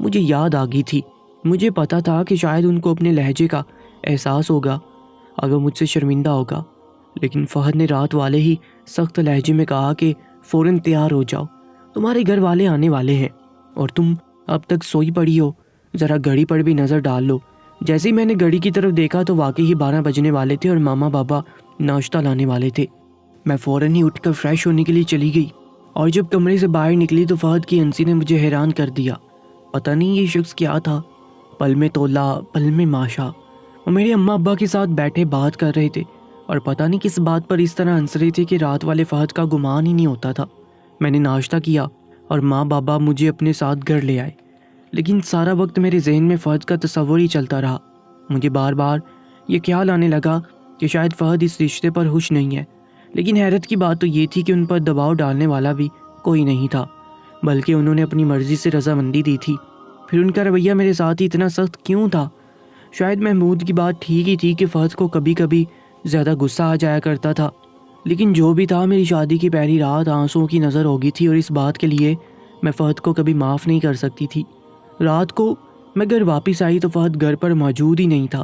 مجھے یاد آ گئی تھی۔ مجھے پتا تھا کہ شاید ان کو اپنے لہجے کا احساس ہوگا اگر مجھ سے شرمندہ ہوگا، لیکن فہد نے رات والے ہی سخت لہجے میں کہا کہ فوراً تیار ہو جاؤ، تمہارے گھر والے آنے والے ہیں اور تم اب تک سوئی پڑی ہو، ذرا گھڑی پر بھی نظر ڈال لو۔ جیسے ہی میں نے گھڑی کی طرف دیکھا تو واقعی 12 بجنے والے تھے اور ماما بابا ناشتہ لانے والے تھے۔ میں فوراً ہی اٹھ کر فریش ہونے کے لیے چلی گئی اور جب کمرے سے باہر نکلی تو فہد کی ہنسی نے مجھے حیران کر دیا۔ پتہ نہیں یہ شخص کیا تھا، پل میں تولا پل میں ماشا۔ وہ میرے اماں ابا کے ساتھ بیٹھے بات کر رہے تھے اور پتہ نہیں کس بات پر اس طرح ہنس رہے تھے کہ رات والے فہد کا گمان ہی نہیں ہوتا تھا۔ میں نے ناشتہ کیا اور ماں بابا مجھے اپنے ساتھ گھر لے آئے، لیکن سارا وقت میرے ذہن میں فہد کا تصور ہی چلتا رہا۔ مجھے بار بار یہ خیال آنے لگا کہ شاید فہد اس رشتے پر خوش نہیں ہے، لیکن حیرت کی بات تو یہ تھی کہ ان پر دباؤ ڈالنے والا بھی کوئی نہیں تھا، بلکہ انہوں نے اپنی مرضی سے رضامندی دی تھی۔ پھر ان کا رویہ میرے ساتھ ہی اتنا سخت کیوں تھا؟ شاید محمود کی بات ٹھیک ہی تھی کہ فہد کو کبھی کبھی زیادہ غصہ آ جایا کرتا تھا، لیکن جو بھی تھا میری شادی کی پہلی رات آنسوؤں کی نظر ہو گئی تھی اور اس بات کے لیے میں فہد کو کبھی معاف نہیں کر سکتی تھی۔ رات کو میں گھر واپس آئی تو فہد گھر پر موجود ہی نہیں تھا۔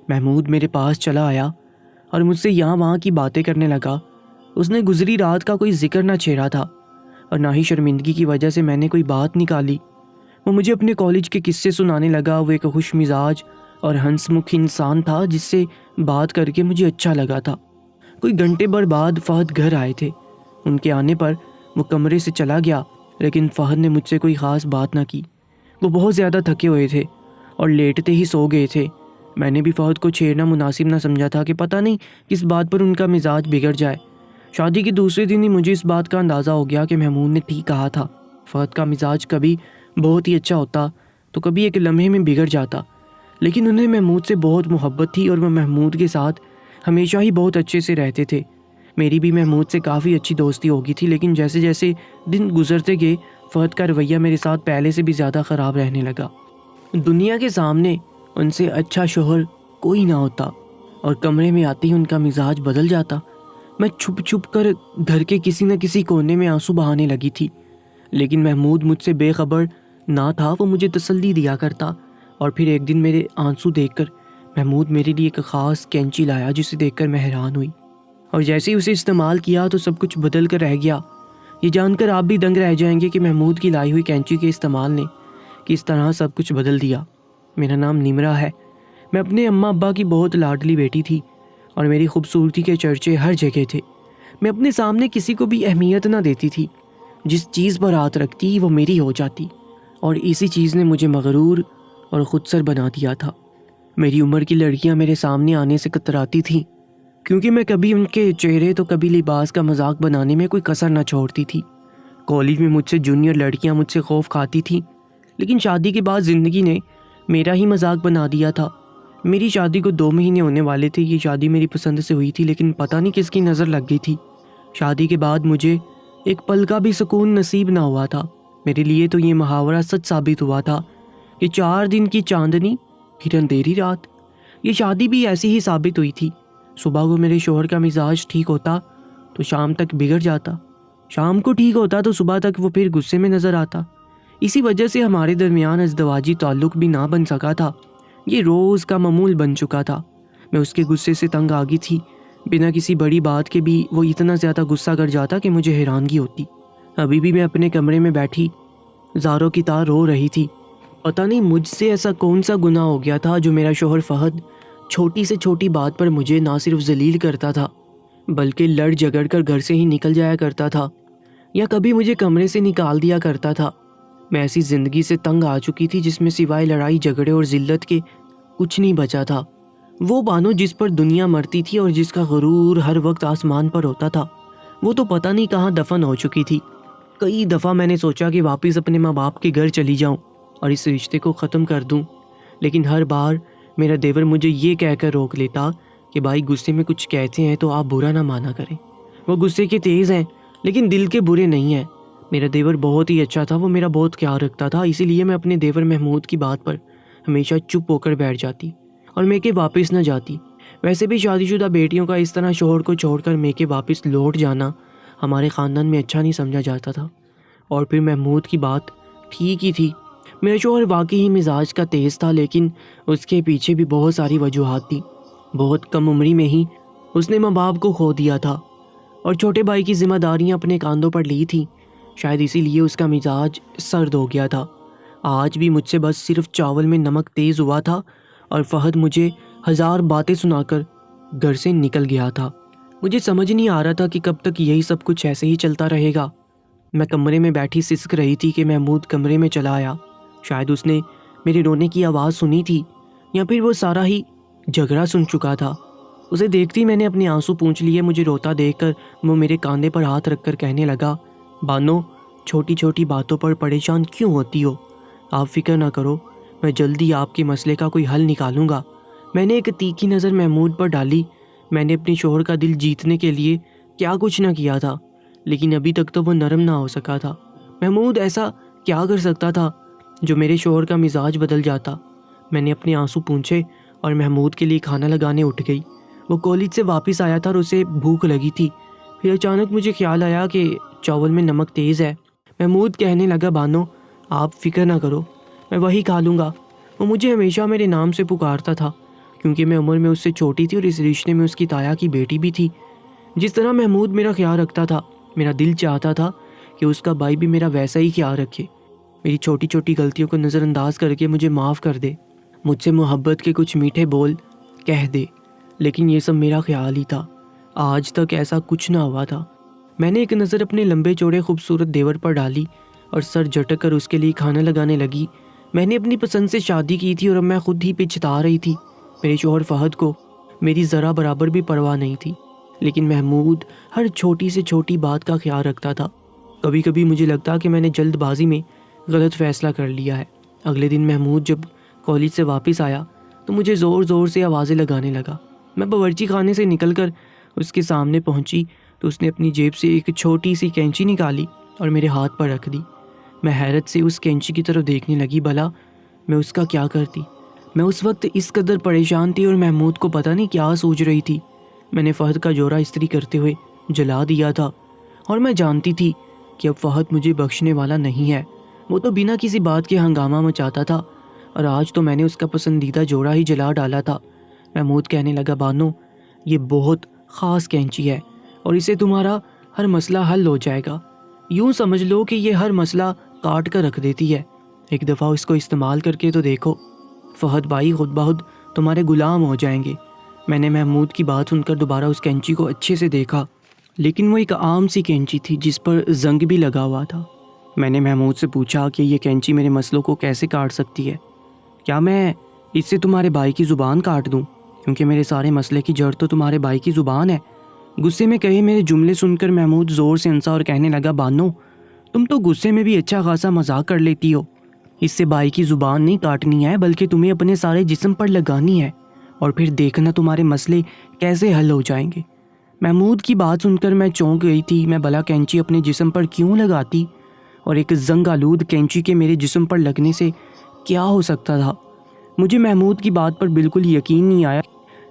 محمود میرے پاس چلا آیا اور مجھ سے یہاں وہاں کی باتیں کرنے لگا۔ اس نے گزری رات کا کوئی ذکر نہ چھیڑا تھا اور نہ ہی شرمندگی کی وجہ سے میں نے کوئی بات نکالی۔ وہ مجھے اپنے کالج کے قصے سنانے لگا۔ وہ ایک خوش مزاج اور ہنس مکھ انسان تھا جس سے بات کر کے مجھے اچھا لگا تھا۔ کوئی گھنٹے بھر بعد فہد گھر آئے تھے۔ ان کے آنے پر وہ کمرے سے چلا گیا، لیکن فہد نے مجھ سے کوئی خاص بات نہ کی۔ وہ بہت زیادہ تھکے ہوئے تھے اور لیٹتے ہی سو گئے تھے۔ میں نے بھی فہد کو چھیڑنا مناسب نہ سمجھا تھا کہ پتہ نہیں کس بات پر ان کا مزاج بگڑ جائے۔ شادی کے دوسرے دن ہی مجھے اس بات کا اندازہ ہو گیا کہ محمود نے ٹھیک کہا تھا۔ فہد کا مزاج کبھی بہت ہی اچھا ہوتا تو کبھی ایک لمحے میں بگڑ جاتا، لیکن انہیں محمود سے بہت محبت تھی اور وہ محمود کے ساتھ ہمیشہ ہی بہت اچھے سے رہتے تھے۔ میری بھی محمود سے کافی اچھی دوستی ہو گئی تھی، لیکن جیسے جیسے دن گزرتے گئے فہد کا رویہ میرے ساتھ پہلے سے بھی زیادہ خراب رہنے لگا۔ دنیا کے سامنے ان سے اچھا شوہر کوئی نہ ہوتا اور کمرے میں آتے ہی ان کا مزاج بدل جاتا۔ میں چھپ چھپ کر گھر کے کسی نہ کسی کونے میں آنسو بہانے لگی تھی، لیکن محمود مجھ سے بے خبر نہ تھا۔ وہ مجھے تسلی دیا کرتا اور پھر ایک دن میرے آنسو دیکھ کر محمود میرے لیے ایک خاص کینچی لایا جسے دیکھ کر میں حیران ہوئی، اور جیسے ہی اسے استعمال کیا تو سب کچھ بدل کر رہ گیا۔ یہ جان کر آپ بھی دنگ رہ جائیں گے کہ محمود کی لائی ہوئی کینچی کے استعمال نے کس طرح سب کچھ بدل دیا۔ میرا نام نمرہ ہے۔ میں اپنے اماں ابا کی بہت لاڈلی بیٹی تھی اور میری خوبصورتی کے چرچے ہر جگہ تھے۔ میں اپنے سامنے کسی کو بھی اہمیت نہ دیتی تھی، جس چیز پر ہاتھ رکھتی وہ میری ہو جاتی، اور اسی چیز نے مجھے مغرور اور خود سر بنا دیا تھا۔ میری عمر کی لڑکیاں میرے سامنے آنے سے کتراتی تھیں، کیونکہ میں کبھی ان کے چہرے تو کبھی لباس کا مذاق بنانے میں کوئی کسر نہ چھوڑتی تھی۔ کالج میں مجھ سے جونیئر لڑکیاں مجھ سے خوف کھاتی تھیں، لیکن شادی کے بعد زندگی نے میرا ہی مذاق بنا دیا تھا۔ میری شادی کو 2 مہینے ہونے والے تھے۔ یہ شادی میری پسند سے ہوئی تھی، لیکن پتہ نہیں کس کی نظر لگ گئی تھی۔ شادی کے بعد مجھے ایک پل کا بھی سکون نصیب نہ ہوا تھا۔ میرے لیے تو یہ محاورہ سچ ثابت ہوا تھا کہ 4 دن کی چاندنی پھر اندھیری رات۔ یہ شادی بھی ایسی ہی ثابت ہوئی تھی۔ صبح کو میرے شوہر کا مزاج ٹھیک ہوتا تو شام تک بگڑ جاتا، شام کو ٹھیک ہوتا تو صبح تک وہ پھر غصے میں نظر آتا۔ اسی وجہ سے ہمارے درمیان ازدواجی تعلق بھی نہ بن سکا تھا۔ یہ روز کا معمول بن چکا تھا۔ میں اس کے غصے سے تنگ آ گئی تھی۔ بنا کسی بڑی بات کے بھی وہ اتنا زیادہ غصہ کر جاتا کہ مجھے حیرانگی ہوتی۔ ابھی بھی میں اپنے کمرے میں بیٹھی زاروں کی طرح رو رہی تھی۔ پتہ نہیں مجھ سے ایسا کون سا گناہ ہو گیا تھا جو میرا شوہر فہد چھوٹی سے چھوٹی بات پر مجھے نہ صرف ذلیل کرتا تھا بلکہ لڑ جھگڑ کر گھر سے ہی نکل جایا کرتا تھا، یا کبھی مجھے کمرے سے نکال دیا کرتا تھا۔ میں ایسی زندگی سے تنگ آ چکی تھی جس میں سوائے لڑائی جھگڑے اور ذلت کے کچھ نہیں بچا تھا۔ وہ بانو جس پر دنیا مرتی تھی اور جس کا غرور ہر وقت آسمان پر ہوتا تھا، وہ تو پتہ نہیں کہاں دفن ہو چکی تھی۔ کئی دفعہ میں نے سوچا کہ واپس اپنے ماں باپ کے گھر چلی جاؤں اور اس رشتے کو ختم کر دوں، لیکن ہر بار میرا دیور مجھے یہ کہہ کر روک لیتا کہ بھائی غصے میں کچھ کہتے ہیں تو آپ برا نہ مانا کریں۔ وہ غصے کے تیز ہیں لیکن دل کے برے نہیں ہیں۔ میرا دیور بہت ہی اچھا تھا، وہ میرا بہت خیال رکھتا تھا، اسی لیے میں اپنے دیور محمود کی بات پر ہمیشہ چپ ہو کر بیٹھ جاتی اور میکے واپس نہ جاتی۔ ویسے بھی شادی شدہ بیٹیوں کا اس طرح شوہر کو چھوڑ کر میکے واپس لوٹ جانا ہمارے خاندان میں اچھا نہیں سمجھا جاتا تھا۔ اور پھر محمود کی بات ٹھیک ہی تھی۔ میرا شوہر واقعی مزاج کا تیز تھا، لیکن اس کے پیچھے بھی بہت ساری وجوہات تھیں۔ بہت کم عمری میں ہی اس نے ماں باپ کو کھو دیا تھا اور چھوٹے بھائی کی ذمہ داریاں اپنے کاندھوں پر لی تھیں۔ شاید اسی لیے اس کا مزاج سرد ہو گیا تھا۔ آج بھی مجھ سے بس صرف چاول میں نمک تیز ہوا تھا اور فہد مجھے ہزار باتیں سنا کر گھر سے نکل گیا تھا۔ مجھے سمجھ نہیں آ رہا تھا کہ کب تک یہی سب کچھ ایسے ہی چلتا رہے گا۔ میں کمرے میں بیٹھی سسک رہی تھی کہ محمود کمرے میں چلا آیا۔ شاید اس نے میرے رونے کی آواز سنی تھی یا پھر وہ سارا ہی جھگڑا سن چکا تھا۔ اسے دیکھتی میں نے اپنے آنسو پونچھ لیے۔ مجھے روتا دیکھ کر وہ میرے کاندھے پر ہاتھ رکھ کر کہنے لگا، بانو، چھوٹی چھوٹی باتوں پر پریشان کیوں ہوتی ہو؟ آپ فکر نہ کرو، میں جلدی آپ کے مسئلے کا کوئی حل نکالوں گا۔ میں نے ایک تیکھی نظر محمود پر ڈالی۔ میں نے اپنے شوہر کا دل جیتنے کے لیے کیا کچھ نہ کیا تھا، لیکن ابھی تک تو وہ نرم نہ ہو سکا تھا۔ محمود ایسا کیا کر سکتا تھا جو میرے شوہر کا مزاج بدل جاتا؟ میں نے اپنے آنسو پونچھے اور محمود کے لیے کھانا لگانے اٹھ گئی۔ وہ کالج سے واپس آیا تھا اور اسے بھوک لگی تھی۔ پھر اچانک مجھے خیال آیا کہ چاول میں نمک تیز ہے۔ محمود کہنے لگا، بانو، آپ فکر نہ کرو، میں وہی کھا لوں گا۔ وہ مجھے ہمیشہ میرے نام سے پکارتا تھا کیونکہ میں عمر میں اس سے چھوٹی تھی اور اس رشتے میں اس کی تایا کی بیٹی بھی تھی۔ جس طرح محمود میرا خیال رکھتا تھا، میرا دل چاہتا تھا کہ اس کا بھائی بھی میرا ویسا ہی خیال رکھے، میری چھوٹی چھوٹی غلطیوں کو نظر انداز کر کے مجھے معاف کر دے، مجھ سے محبت کے کچھ میٹھے بول کہہ دے۔ لیکن یہ سب میرا خیال ہی تھا، آج تک ایسا کچھ نہ ہوا تھا۔ میں نے ایک نظر اپنے لمبے چوڑے خوبصورت دیور پر ڈالی اور سر جھٹک کر اس کے لیے کھانا لگانے لگی۔ میں نے اپنی پسند سے شادی کی تھی اور اب میں خود ہی پچھتا رہی تھی۔ میرے شوہر فہد کو میری ذرا برابر بھی پرواہ نہیں تھی، لیکن محمود ہر چھوٹی سے چھوٹی بات کا خیال رکھتا تھا۔ کبھی کبھی مجھے لگتا کہ میں نے جلد بازی میں غلط فیصلہ کر لیا ہے۔ اگلے دن محمود جب کالج سے واپس آیا تو مجھے زور زور سے آوازیں لگانے لگا۔ میں باورچی خانے سے نکل کر اس کے سامنے پہنچی تو اس نے اپنی جیب سے ایک چھوٹی سی کینچی نکالی اور میرے ہاتھ پر رکھ دی۔ میں حیرت سے اس کینچی کی طرف دیکھنے لگی، بھلا میں اس کا کیا کرتی؟ میں اس وقت اس قدر پریشان تھی اور محمود کو پتہ نہیں کیا سوچ رہی تھی۔ میں نے فہد کا جوڑا استری کرتے ہوئے جلا دیا تھا اور میں جانتی تھی کہ اب فہد مجھے بخشنے والا نہیں ہے۔ وہ تو بنا کسی بات کے ہنگامہ مچاتا تھا اور آج تو میں نے اس کا پسندیدہ جوڑا ہی جلا ڈالا تھا۔ محمود کہنے لگا، بانو، یہ بہت خاص کینچی ہے اور اسے تمہارا ہر مسئلہ حل ہو جائے گا۔ یوں سمجھ لو کہ یہ ہر مسئلہ کاٹ کر رکھ دیتی ہے۔ ایک دفعہ اس کو استعمال کر کے تو دیکھو، فہد بھائی خود بخود تمہارے غلام ہو جائیں گے۔ میں نے محمود کی بات سن کر دوبارہ اس کینچی کو اچھے سے دیکھا، لیکن وہ ایک عام سی کینچی تھی جس پر زنگ بھی لگا ہوا تھا۔ میں نے محمود سے پوچھا کہ یہ کینچی میرے مسئلوں کو کیسے کاٹ سکتی ہے؟ کیا میں اس سے تمہارے بھائی کی زبان کاٹ دوں؟ کیونکہ میرے سارے مسئلے کی جڑ تو تمہارے بھائی کی زبان ہے۔ غصے میں کہے میرے جملے سن کر محمود زور سے ہنسا اور کہنے لگا، بانو، تم تو غصے میں بھی اچھا خاصا مذاق کر لیتی ہو۔ اس سے بھائی کی زبان نہیں کاٹنی ہے، بلکہ تمہیں اپنے سارے جسم پر لگانی ہے اور پھر دیکھنا تمہارے مسئلے کیسے حل ہو جائیں گے۔ محمود کی بات سن کر میں چونک گئی تھی۔ میں بھلا کینچی اپنے جسم پر کیوں لگاتی، اور ایک زنگ آلود کینچی کے میرے جسم پر لگنے سے کیا ہو سکتا تھا؟ مجھے محمود کی بات پر بالکل یقین نہیں آیا،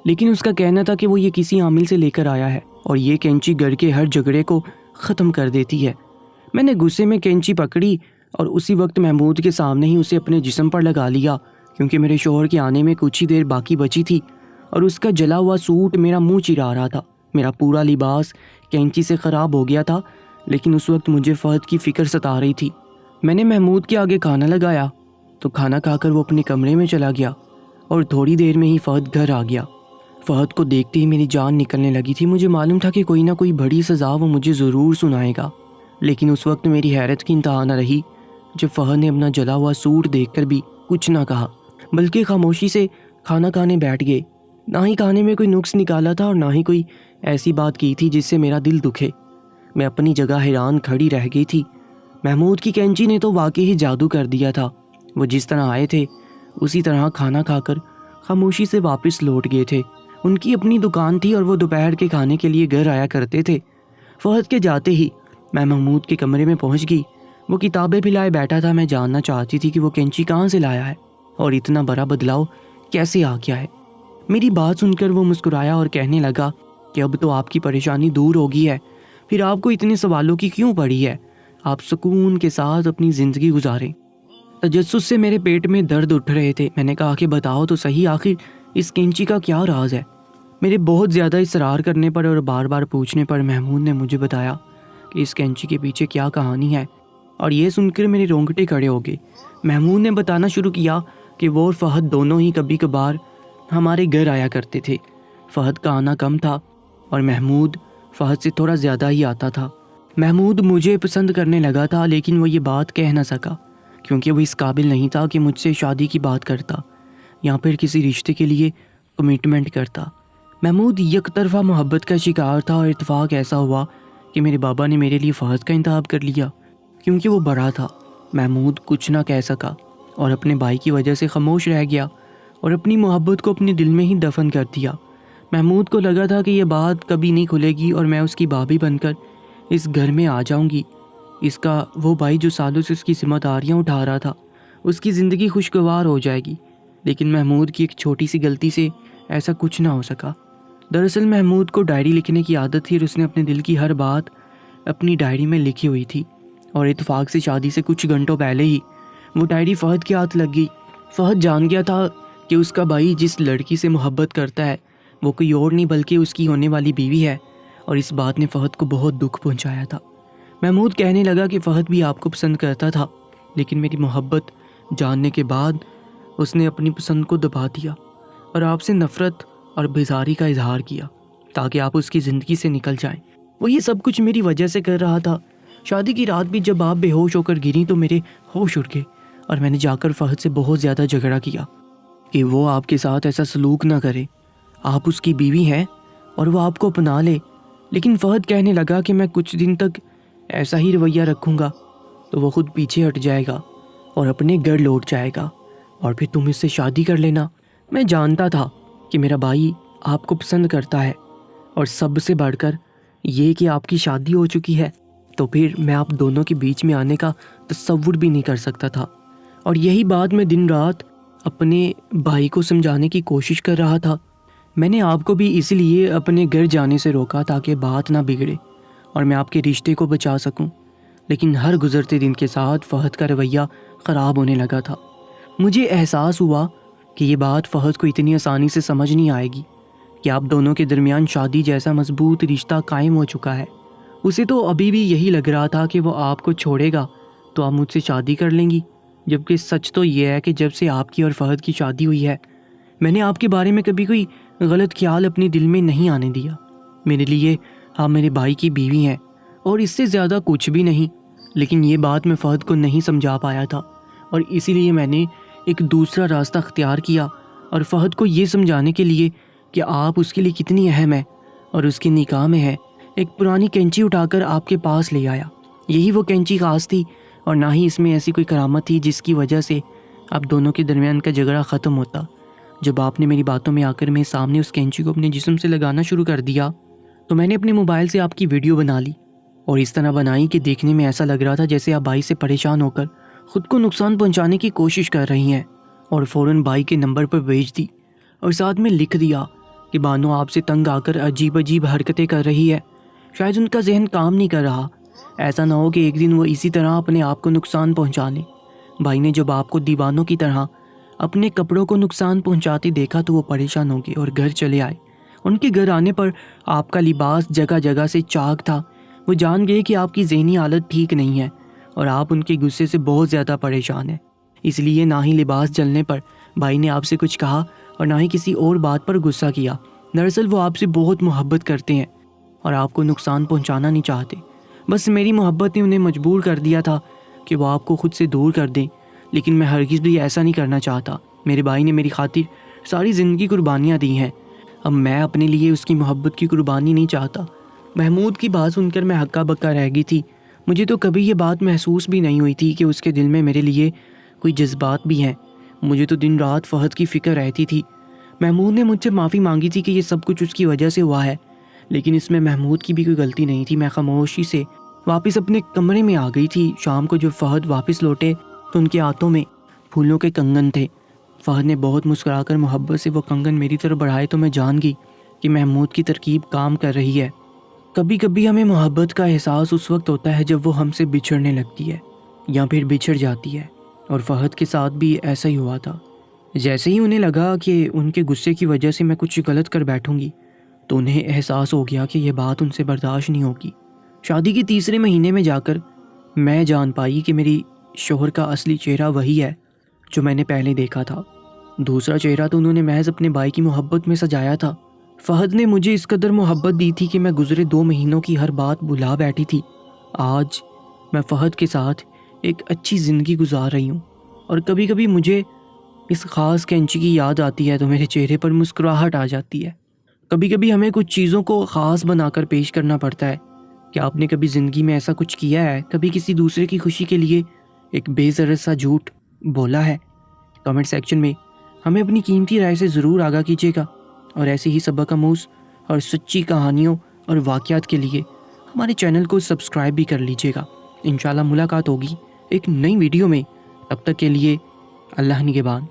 لیکن اس کا کہنا تھا کہ وہ یہ کسی عامل سے لے کر آیا ہے اور یہ کینچی گھر کے ہر جھگڑے کو ختم کر دیتی ہے۔ میں نے غصے میں کینچی پکڑی اور اسی وقت محمود کے سامنے ہی اسے اپنے جسم پر لگا لیا، کیونکہ میرے شوہر کے آنے میں کچھ ہی دیر باقی بچی تھی اور اس کا جلا ہوا سوٹ میرا منہ چرا رہا تھا۔ میرا پورا لباس کینچی سے خراب ہو گیا تھا، لیکن اس وقت مجھے فہد کی فکر ستا رہی تھی۔ میں نے محمود کے آگے کھانا لگایا تو کھانا کھا کر وہ اپنے کمرے میں چلا گیا اور تھوڑی دیر میں ہی فہد گھر آ گیا۔ فہد کو دیکھتے ہی میری جان نکلنے لگی تھی۔ مجھے معلوم تھا کہ کوئی نہ کوئی بڑی سزا وہ مجھے ضرور سنائے گا، لیکن اس وقت میری حیرت کی انتہا نہ رہی جب فہد نے اپنا جلا ہوا سوٹ دیکھ کر بھی کچھ نہ کہا، بلکہ خاموشی سے کھانا کھانے بیٹھ گئے۔ نہ ہی کھانے میں کوئی نقص نکالا تھا اور نہ ہی کوئی ایسی بات کی تھی جس سے میرا دل دکھے۔ میں اپنی جگہ حیران کھڑی رہ گئی تھی۔ محمود کی کینچی نے تو واقعی ہی جادو کر دیا تھا۔ وہ جس طرح آئے تھے اسی طرح کھانا کھا کر خاموشی سے واپس لوٹ گئے تھے۔ ان کی اپنی دکان تھی اور وہ دوپہر کے کھانے کے لیے گھر آیا کرتے تھے۔ فہد کے جاتے ہی میں محمود کے کمرے میں پہنچ گئی۔ وہ کتابیں پھیلائے بیٹھا تھا۔ میں جاننا چاہتی تھی کہ وہ کینچی کہاں سے لایا ہے اور اتنا بڑا بدلاؤ کیسے آ گیا ہے۔ میری بات سن کر وہ مسکرایا اور کہنے لگا کہ اب تو آپ کی پریشانی دور ہو گئی ہے، پھر آپ کو اتنے سوالوں کی کیوں پڑی ہے؟ آپ سکون کے ساتھ اپنی زندگی گزاریں۔ تجسس سے میرے پیٹ میں درد اٹھ رہے تھے۔ میں نے کہا کہ بتاؤ تو صحیح، آخر اس کینچی کا کیا راز ہے؟ میرے بہت زیادہ اصرار کرنے پر اور بار بار پوچھنے پر محمود نے مجھے بتایا کہ اس کینچی کے پیچھے کیا کہانی ہے، اور یہ سن کر میرے رونگٹے کھڑے ہو گئے۔ محمود نے بتانا شروع کیا کہ وہ اور فہد دونوں ہی کبھی کبھار ہمارے گھر آیا کرتے تھے۔ فہد کا آنا کم تھا اور محمود فہد سے تھوڑا زیادہ ہی آتا تھا۔ محمود مجھے پسند کرنے لگا تھا، لیکن وہ یہ بات کہہ نہ سکا کیونکہ وہ اس قابل نہیں تھا کہ مجھ سے شادی کی بات کرتا یا پھر کسی رشتے کے لیے کمٹمنٹ کرتا۔ محمود یک طرفہ محبت کا شکار تھا، اور اتفاق ایسا ہوا کہ میرے بابا نے میرے لیے فہد کا انتخاب کر لیا کیونکہ وہ بڑا تھا۔ محمود کچھ نہ کہہ سکا اور اپنے بھائی کی وجہ سے خاموش رہ گیا اور اپنی محبت کو اپنے دل میں ہی دفن کر دیا۔ محمود کو لگا تھا کہ یہ بات کبھی نہیں کھلے گی اور میں اس کی بھابھی بن کر اس گھر میں آ جاؤں گی۔ اس کا وہ بھائی جو سالوں سے اس کی ذمہ داریاں اٹھا رہا تھا، اس کی زندگی خوشگوار ہو جائے گی، لیکن محمود کی ایک چھوٹی سی غلطی سے ایسا کچھ نہ ہو سکا۔ دراصل محمود کو ڈائری لکھنے کی عادت تھی اور اس نے اپنے دل کی ہر بات اپنی ڈائری میں لکھی ہوئی تھی، اور اتفاق سے شادی سے کچھ گھنٹوں پہلے ہی وہ ڈائری فہد کے ہاتھ لگ گئی۔ فہد جان گیا تھا کہ اس کا بھائی جس لڑکی سے محبت کرتا ہے وہ کوئی اور نہیں بلکہ اس کی ہونے والی بیوی ہے، اور اس بات نے فہد کو بہت دکھ پہنچایا تھا۔ محمود کہنے لگا کہ فہد بھی آپ کو پسند کرتا تھا، لیکن میری محبت جاننے کے بعد اس نے اپنی پسند کو دبا دیا اور آپ سے نفرت اور بیزاری کا اظہار کیا تاکہ آپ اس کی زندگی سے نکل جائیں۔ وہ یہ سب کچھ میری وجہ سے کر رہا تھا۔ شادی کی رات بھی جب آپ بے ہوش ہو کر گریں تو میرے ہوش اڑ گئے، اور میں نے جا کر فہد سے بہت زیادہ جھگڑا کیا کہ وہ آپ کے ساتھ ایسا سلوک نہ کرے، آپ اس کی بیوی ہیں اور وہ آپ کو اپنا لے۔ لیکن فہد کہنے لگا کہ میں کچھ دن تک ایسا ہی رویہ رکھوں گا تو وہ خود پیچھے ہٹ جائے گا اور اپنے گھر لوٹ جائے گا، اور پھر تم اس سے شادی کر لینا۔ میں جانتا تھا کہ میرا بھائی آپ کو پسند کرتا ہے، اور سب سے بڑھ کر یہ کہ آپ کی شادی ہو چکی ہے، تو پھر میں آپ دونوں کے بیچ میں آنے کا تصور بھی نہیں کر سکتا تھا۔ اور یہی بات میں دن رات اپنے بھائی کو سمجھانے کی کوشش کر رہا تھا۔ میں نے آپ کو بھی اسی لیے اپنے گھر جانے سے روکا تاکہ بات نہ بگڑے اور میں آپ کے رشتے کو بچا سکوں، لیکن ہر گزرتے دن کے ساتھ فہد کا رویہ خراب ہونے لگا تھا۔ مجھے احساس ہوا کہ یہ بات فہد کو اتنی آسانی سے سمجھ نہیں آئے گی کہ آپ دونوں کے درمیان شادی جیسا مضبوط رشتہ قائم ہو چکا ہے۔ اسے تو ابھی بھی یہی لگ رہا تھا کہ وہ آپ کو چھوڑے گا تو آپ مجھ سے شادی کر لیں گی، جبکہ سچ تو یہ ہے کہ جب سے آپ کی اور فہد کی شادی ہوئی ہے میں نے آپ کے بارے میں کبھی کوئی غلط خیال اپنے دل میں نہیں آنے دیا۔ میرے لیے آپ میرے بھائی کی بیوی ہیں اور اس سے زیادہ کچھ بھی نہیں، لیکن یہ بات میں فہد کو نہیں سمجھا پایا تھا، اور اسی لیے میں نے ایک دوسرا راستہ اختیار کیا اور فہد کو یہ سمجھانے کے لیے کہ آپ اس کے لیے کتنی اہم ہے اور اس کے نکاح میں ہے، ایک پرانی کینچی اٹھا کر آپ کے پاس لے آیا۔ یہی وہ کینچی خاص تھی اور نہ ہی اس میں ایسی کوئی کرامت تھی جس کی وجہ سے آپ دونوں کے درمیان کا جھگڑا ختم ہوتا۔ جب آپ نے میری باتوں میں آ کر میرے سامنے اس کینچی کو اپنے جسم سے لگانا شروع کر دیا تو میں نے اپنے موبائل سے آپ کی ویڈیو بنا لی، اور اس طرح بنائی کہ دیکھنے میں ایسا لگ رہا تھا جیسے آپ بھائی سے پریشان ہو کر خود کو نقصان پہنچانے کی کوشش کر رہی ہیں، اور فوراً بھائی کے نمبر پر بھیج دی اور ساتھ میں لکھ دیا کہ بانو آپ سے تنگ آ کر عجیب عجیب حرکتیں کر رہی ہے، شاید ان کا ذہن کام نہیں کر رہا، ایسا نہ ہو کہ ایک دن وہ اسی طرح اپنے آپ کو نقصان پہنچا لیں۔ بھائی نے جب آپ کو دیوانوں کی طرح اپنے کپڑوں کو نقصان پہنچاتے دیکھا تو وہ پریشان ہو گئے اور گھر چلے آئے۔ ان کے گھر آنے پر آپ کا لباس جگہ جگہ سے چاک تھا۔ وہ جان گئے کہ آپ کی ذہنی حالت ٹھیک نہیں ہے اور آپ ان کے غصے سے بہت زیادہ پریشان ہیں، اس لیے نہ ہی لباس جلنے پر بھائی نے آپ سے کچھ کہا اور نہ ہی کسی اور بات پر غصہ کیا۔ دراصل وہ آپ سے بہت محبت کرتے ہیں اور آپ کو نقصان پہنچانا نہیں چاہتے، بس میری محبت نے انہیں مجبور کر دیا تھا کہ وہ آپ کو خود سے دور کر دیں، لیکن میں ہرگز بھی ایسا نہیں کرنا چاہتا۔ میرے بھائی نے میری خاطر ساری زندگی قربانیاں دی ہیں، اب میں اپنے لیے اس کی محبت کی قربانی نہیں چاہتا۔ محمود کی بات سن کر میں ہکا بکا رہ گئی تھی۔ مجھے تو کبھی یہ بات محسوس بھی نہیں ہوئی تھی کہ اس کے دل میں میرے لیے کوئی جذبات بھی ہیں۔ مجھے تو دن رات فہد کی فکر رہتی تھی۔ محمود نے مجھ سے معافی مانگی تھی کہ یہ سب کچھ اس کی وجہ سے ہوا ہے، لیکن اس میں محمود کی بھی کوئی غلطی نہیں تھی۔ میں خاموشی سے واپس اپنے کمرے میں آ گئی تھی۔ شام کو جب فہد واپس لوٹے تو ان کے ہاتھوں میں پھولوں کے کنگن تھے۔ فہد نے بہت مسکرا کر محبت سے وہ کنگن میری طرف بڑھائے تو میں جان گئی کہ محمود کی ترکیب کام کر رہی ہے۔ کبھی کبھی ہمیں محبت کا احساس اس وقت ہوتا ہے جب وہ ہم سے بچھڑنے لگتی ہے یا پھر بچھڑ جاتی ہے، اور فہد کے ساتھ بھی ایسا ہی ہوا تھا۔ جیسے ہی انہیں لگا کہ ان کے غصے کی وجہ سے میں کچھ غلط کر بیٹھوں گی تو انہیں احساس ہو گیا کہ یہ بات ان سے برداشت نہیں ہوگی۔ شادی کے تیسرے مہینے میں جا کر میں جان پائی کہ میری شوہر کا اصلی چہرہ وہی ہے جو میں نے پہلے دیکھا تھا۔ دوسرا چہرہ تو انہوں نے محض اپنے بھائی کی محبت میں سجایا تھا۔ فہد نے مجھے اس قدر محبت دی تھی کہ میں گزرے 2 مہینوں کی ہر بات بھلا بیٹھی تھی۔ آج میں فہد کے ساتھ ایک اچھی زندگی گزار رہی ہوں، اور کبھی کبھی مجھے اس خاص کینچی کی یاد آتی ہے تو میرے چہرے پر مسکراہٹ آ جاتی ہے۔ کبھی کبھی ہمیں کچھ چیزوں کو خاص بنا کر پیش کرنا پڑتا ہے۔ کیا آپ نے کبھی زندگی میں ایسا کچھ کیا ہے؟ کبھی کسی دوسرے کی خوشی کے لیے ایک بے غرض سا جھوٹ بولا ہے؟ کمنٹ سیکشن میں ہمیں اپنی قیمتی رائے سے ضرور آگاہ کیجیے گا، اور ایسے ہی سبق آموز اور سچی کہانیوں اور واقعات کے لیے ہمارے چینل کو سبسکرائب بھی کر لیجیے گا۔ انشاءاللہ ملاقات ہوگی ایک نئی ویڈیو میں، تب تک کے لیے اللہ نگہبان۔